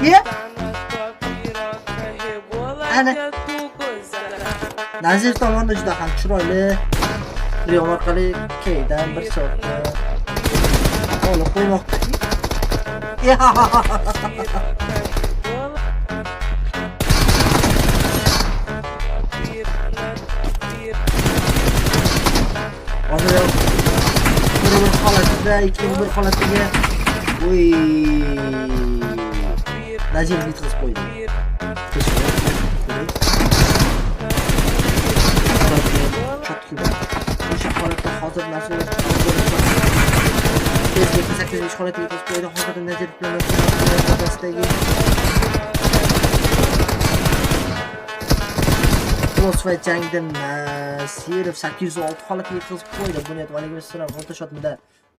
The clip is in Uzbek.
Ye? Ana. Nazir tomonidan juda ham chiroyli. Real orqali keydan bir soatda olib qo'ymoqda. Hozir bir holatda, ikkinchi bir holatga oy Nazir bitkazib qo'ydi. O'sha holatda hozir Nazir 8 holatga bitkazib qo'ydi. Hozir Nazir bilan o'rtasidagi crossfight jangda Nasirov 806 holatga yetkazib qo'ydi. Bunyod alaykum assalom. O'rta shotmida